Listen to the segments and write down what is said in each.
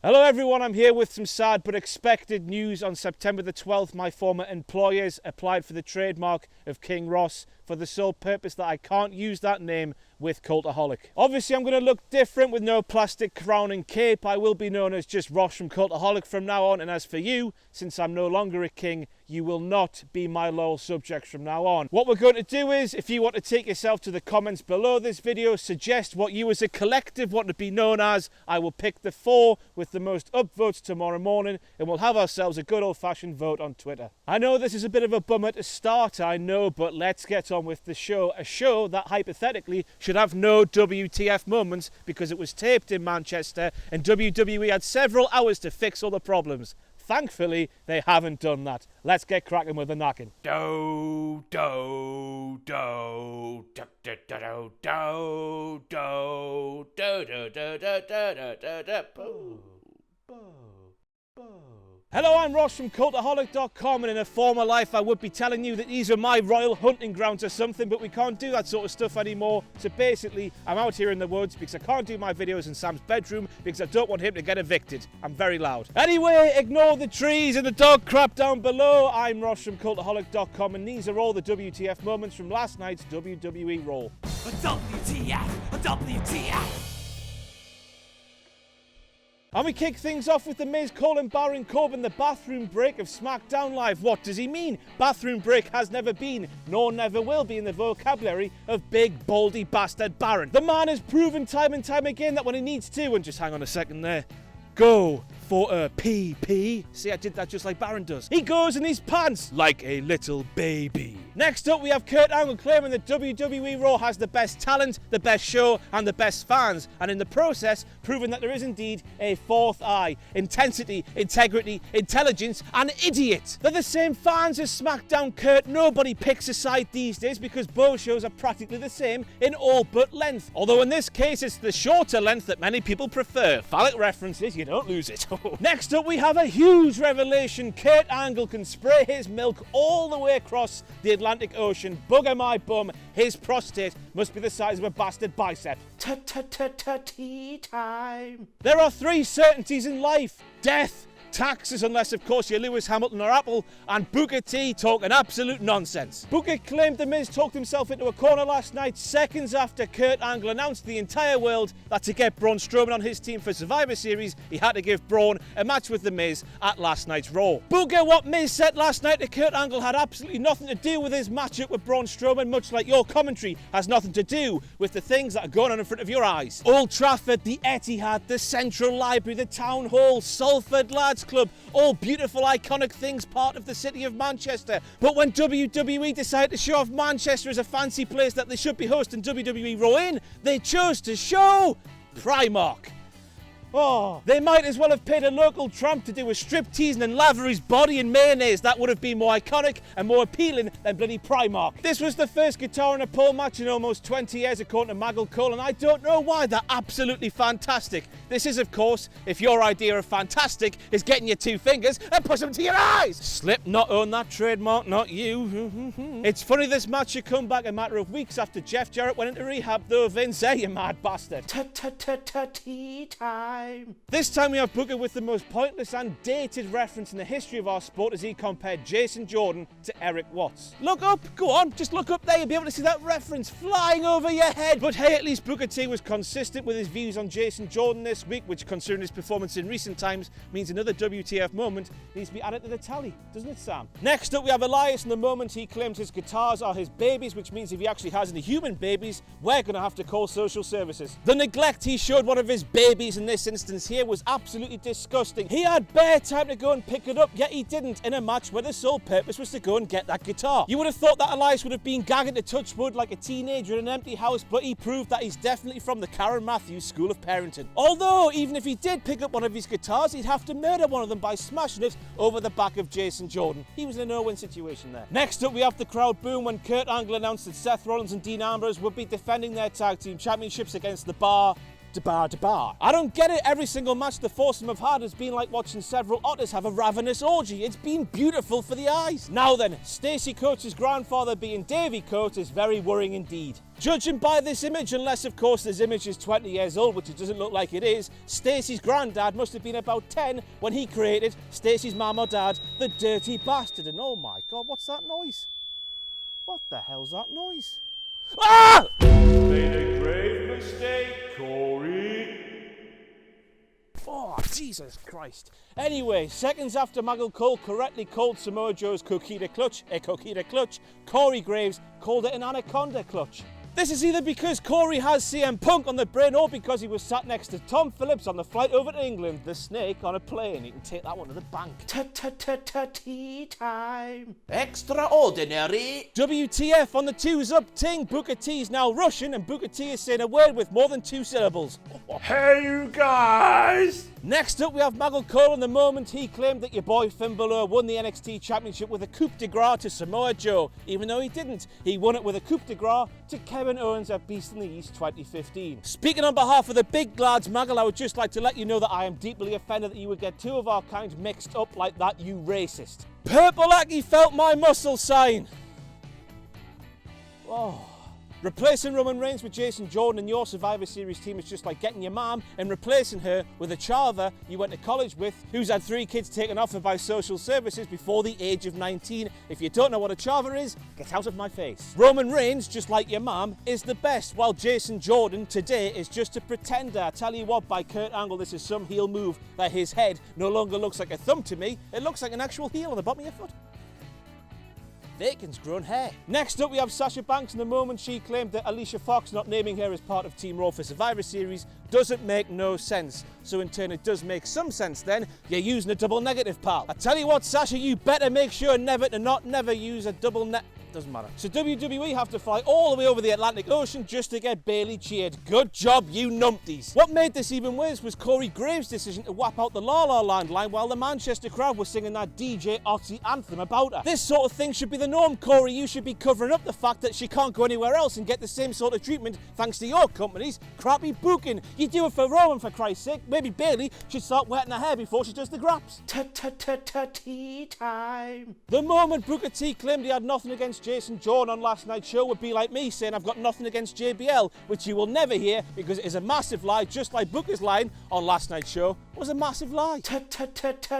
Hello everyone, I'm here with some sad but expected news. On September the 12th, my former employers applied for the trademark of King Ross for the sole purpose that I can't use that name with Cultaholic. Obviously, I'm going to look different with no plastic crown and cape. I will be known as just Ross from Cultaholic from now on, and as for you, since I'm no longer a king, you will not be my loyal subjects from now on. What we're going to do is, if you want to take yourself to the comments below this video, suggest what you as a collective want to be known as. I will pick the 4 with the most upvotes tomorrow morning, and we'll have ourselves a good old-fashioned vote on Twitter. I know this is a bit of a bummer to start, I know, but let's get on with the show. A show that hypothetically should have no WTF moments because it was taped in Manchester and WWE had several hours to fix all the problems. Thankfully, they haven't done that. Let's get cracking with the knocking. Do, do, do, do, do, do, do, do, do, do, do, do, do, do, do, boo, boo, boo. Hello, I'm Ross from Cultaholic.com, and in a former life I would be telling you that these are my royal hunting grounds or something, but we can't do that sort of stuff anymore. So basically, I'm out here in the woods because I can't do my videos in Sam's bedroom because I don't want him to get evicted. I'm very loud. Anyway, ignore the trees and the dog crap down below. I'm Ross from Cultaholic.com, and these are all the WTF moments from last night's WWE Raw. A WTF! A WTF! And we kick things off with The Miz calling Baron Corbin the bathroom break of SmackDown Live. What does he mean? Bathroom break has never been, nor never will be in the vocabulary of big, baldy bastard Baron. The man has proven time and time again that when he needs to, and just hang on a second there, go for a PP. See, I did that just like Baron does. He goes in his pants like a little baby. Next up, we have Kurt Angle claiming that WWE Raw has the best talent, the best show, and the best fans, and in the process, proving that there is indeed a fourth eye. Intensity, integrity, intelligence, and idiot. They're the same fans as SmackDown, Kurt. Nobody picks a side these days because both shows are practically the same in all but length. Although in this case, it's the shorter length that many people prefer. Phallic references, you don't lose it. Next up, we have a huge revelation. Kurt Angle can spray his milk all the way across the Atlantic Ocean. Bugger my bum, his prostate must be the size of a bastard bicep. Tea time. There are 3 certainties in life: death, taxes, unless of course you're Lewis Hamilton or Apple, and Booker T talking absolute nonsense. Booker claimed The Miz talked himself into a corner last night, seconds after Kurt Angle announced to the entire world that to get Braun Strowman on his team for Survivor Series, he had to give Braun a match with The Miz at last night's Raw. Booker, what Miz said last night to Kurt Angle had absolutely nothing to do with his matchup with Braun Strowman, much like your commentary has nothing to do with the things that are going on in front of your eyes. Old Trafford, the Etihad, the Central Library, the Town Hall, Salford Lads Club, all beautiful iconic things part of the city of Manchester. But when WWE decided to show off Manchester as a fancy place that they should be hosting WWE Raw in, they chose to show Primark. Oh, they might as well have paid a local tramp to do a striptease and lather his body in mayonnaise. That would have been more iconic and more appealing than bloody Primark. This was the first guitar in a pole match in almost 20 years, according to Maggle Cole, and I don't know why. They're absolutely fantastic. This is, of course, if your idea of fantastic is getting your 2 fingers and push them to your eyes. Slipknot own that trademark, not you. It's funny this match should come back a matter of weeks after Jeff Jarrett went into rehab, though, Vince, you mad bastard. Tea time. This time we have Booker with the most pointless and dated reference in the history of our sport as he compared Jason Jordan to Eric Watts. Look up, go on, just look up there, you'll be able to see that reference flying over your head. But hey, at least Booker T was consistent with his views on Jason Jordan this week, which considering his performance in recent times means another WTF moment needs to be added to the tally, doesn't it, Sam? Next up we have Elias, and the moment he claims his guitars are his babies, which means if he actually has any human babies, we're going to have to call social services. The neglect he showed one of his babies in this instance here was absolutely disgusting. He had bare time to go and pick it up, yet he didn't, in a match where the sole purpose was to go and get that guitar. You would have thought that Elias would have been gagging to touch wood like a teenager in an empty house, but he proved that he's definitely from the Karen Matthews school of parenting. Although, even if he did pick up one of his guitars, he'd have to murder one of them by smashing it over the back of Jason Jordan. He was in a no-win situation there. Next up, we have the crowd boom when Kurt Angle announced that Seth Rollins and Dean Ambrose would be defending their tag team championships against The Bar, bar. I don't get it. Every single match the foursome have had has been like watching several otters have a ravenous orgy. It's been beautiful for the eyes. Now then, Stacey Coates' grandfather being Davy Coates is very worrying indeed. Judging by this image, unless of course this image is 20 years old, which it doesn't look like it is, Stacey's granddad must have been about 10 when he created Stacey's mum or dad, the dirty bastard. And oh my god, what's that noise? What the hell's that noise? Ah! Made a grave mistake, Corey. Oh, Jesus Christ. Anyway, seconds after Maggle Cole correctly called Samoa Joe's Coquita Clutch a Coquita Clutch, Corey Graves called it an Anaconda Clutch. This is either because Corey has CM Punk on the brain or because he was sat next to Tom Phillips on the flight over to England, the snake on a plane. You can take that one to the bank. Tea time. Extraordinary. WTF on the twos up ting. Booker T is now Russian and Booker T is saying a word with more than 2 syllables. Hey, you guys! Next up, we have Maggle Cole, and the moment he claimed that your boy Finn Balor won the NXT Championship with a coup de grace to Samoa Joe. Even though he didn't, he won it with a coup de grace to Kevin Owens at Beast in the East 2015. Speaking on behalf of the big lads, Maggle, I would just like to let you know that I am deeply offended that you would get 2 of our kind mixed up like that, you racist. Purple Aki felt my muscle sign. Oh. Replacing Roman Reigns with Jason Jordan in your Survivor Series team is just like getting your mom and replacing her with a chava you went to college with who's had 3 kids taken off her by social services before the age of 19. If you don't know what a chava is, get out of my face. Roman Reigns, just like your mom, is the best, while Jason Jordan today is just a pretender. I tell you what, by Kurt Angle, this is some heel move that his head no longer looks like a thumb to me, it looks like an actual heel on the bottom of your foot. Bacon's grown hair. Next up, we have Sasha Banks, and the moment she claimed that Alicia Fox not naming her as part of Team Raw for Survivor Series doesn't make no sense. So in turn, it does make some sense then. You're using a double negative, pal. I tell you what, Sasha, you better make sure never use a double net. Doesn't matter. So WWE have to fly all the way over the Atlantic Ocean just to get Bayley cheered. Good job, you numpties. What made this even worse was Corey Graves' decision to whap out the La La Land line while the Manchester crowd was singing that DJ Otzi anthem about her. This sort of thing should be the norm, Corey. You should be covering up the fact that she can't go anywhere else and get the same sort of treatment thanks to your company's crappy booking. You do it for Roman, for Christ's sake. Maybe Bayley should start wetting her hair before she does the graps. Tea time. The moment Booker T claimed he had nothing against Jason Jordan on last night's show would be like me saying I've got nothing against JBL, which you will never hear because it is a massive lie, just like Booker's line on last night's show was a massive lie.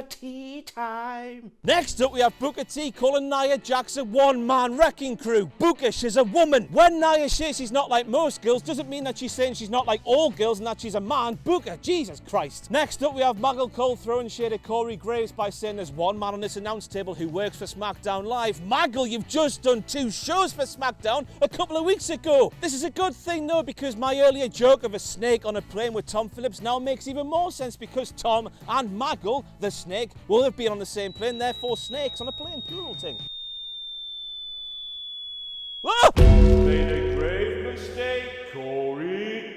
Tea time. Next up, we have Booker T calling Nia Jax a one-man wrecking crew. Booker, she's a woman. When Nia says she's not like most girls, doesn't mean that she's saying she's not like all girls and that she's a man. Booker, Jesus Christ. Next up, we have Maggle Cole throwing shade at Corey Graves by saying there's one man on this announce table who works for SmackDown Live. Maggle, you've just done 2 shows for SmackDown a couple of weeks ago. This is a good thing though, because my earlier joke of a snake on a plane with Tom Phillips now makes even more sense because Tom and Maggle, the snake, will have been on the same plane, therefore snakes on a plane, plural thing. Ah! Made a grave mistake, Corey.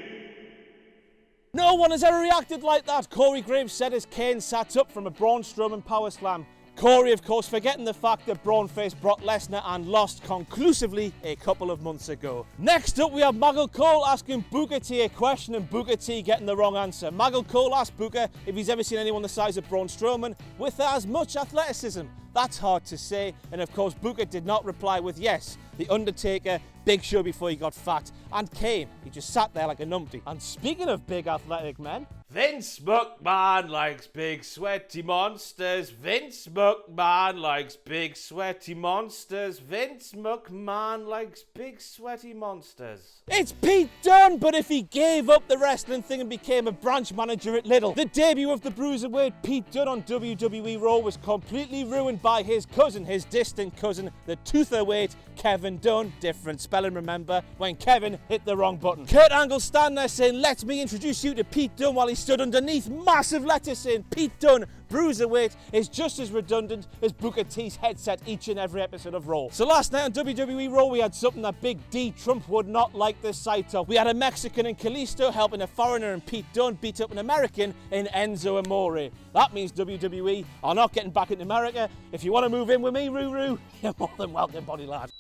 No one has ever reacted like that, Corey Graves said as Kane sat up from a Braun Strowman power slam. Corey, of course, forgetting the fact that Braun faced Brock Lesnar and lost conclusively a couple of months ago. Next up, we have Maggle Cole asking Booker T a question and Booker T getting the wrong answer. Maggle Cole asked Booker if he's ever seen anyone the size of Braun Strowman with as much athleticism. That's hard to say, and of course Booker did not reply with yes. The Undertaker, Big Show before he got fat, and Kane, he just sat there like a numpty. And speaking of big athletic men, Vince McMahon likes big sweaty monsters. Vince McMahon likes big sweaty monsters. Vince McMahon likes big sweaty monsters. it's Pete Dunne, but if he gave up the wrestling thing and became a branch manager at Lidl. The debut of the Bruiserweight Pete Dunne on WWE Raw was completely ruined by his cousin, his distant cousin, the Tootherweight Kevin Dunne. Different spelling, remember, when Kevin hit the wrong button. Kurt Angle stand there saying, let me introduce you to Pete Dunne, while he stood underneath massive letters saying Pete Dunne, Bruiserweight, is just as redundant as Booker T's headset each and every episode of Raw. So last night on WWE Raw, we had something that Big D Trump would not like the sight of. We had a Mexican in Kalisto helping a foreigner, and Pete Dunne beat up an American in Enzo Amore. That means WWE are not getting back into America. If you want to move in with me, Ruru, you're more than welcome, body lad.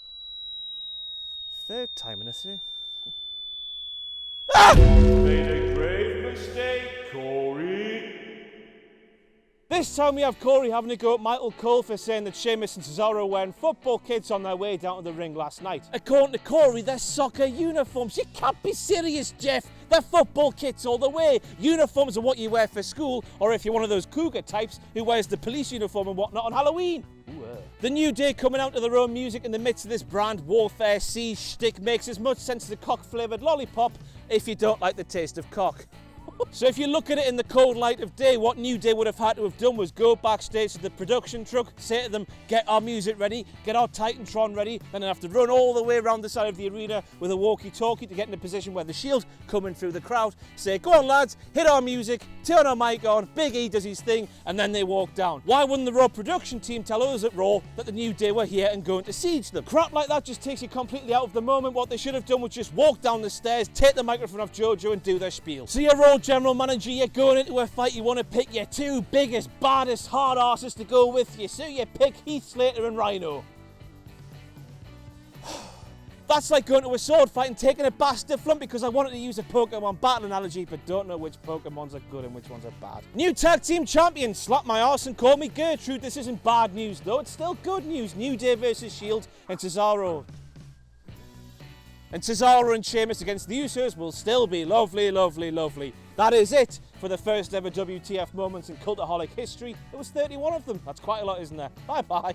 Third time in a say. Made a grave mistake, Corey. This time we have Corey having a go at Michael Cole for saying that Sheamus and Cesaro were wearing football kits on their way down to the ring last night. According to Corey, they're soccer uniforms. You can't be serious, Jeff. They're football kits all the way. Uniforms are what you wear for school, or if you're one of those cougar types who wears the police uniform and whatnot on Halloween. The New Day coming out to their own music in the midst of this brand warfare siege shtick makes as much sense as a cock-flavoured lollipop if you don't like the taste of cock. So if you look at it in the cold light of day, what New Day would have had to have done was go backstage to the production truck, say to them, get our music ready, get our Titantron ready, then have to run all the way around the side of the arena with a walkie-talkie to get in a position where the Shield coming through the crowd, say, go on lads, hit our music, turn our mic on, Big E does his thing, and then they walk down. Why wouldn't the Raw production team tell us at Raw that the New Day were here and going to siege them? Crap like that just takes you completely out of the moment. What they should have done was just walk down the stairs, take the microphone off JoJo and do their spiel. So you're Raw general manager, you're going into a fight, you want to pick your two biggest, baddest, hard asses to go with you, so you pick Heath Slater and Rhino. That's like going to a sword fight and taking a bastard flump because I wanted to use a Pokemon battle analogy but don't know which Pokemons are good and which ones are bad. New tag team champion, slap my arse and call me Gertrude. This isn't bad news though, it's still good news. New Day versus Shield and Cesaro. And Cesaro and Sheamus against the Usos will still be lovely, lovely, lovely. That is it for the first ever WTF Moments in Cultaholic history. There was 31 of them. That's quite a lot, isn't there? Bye-bye.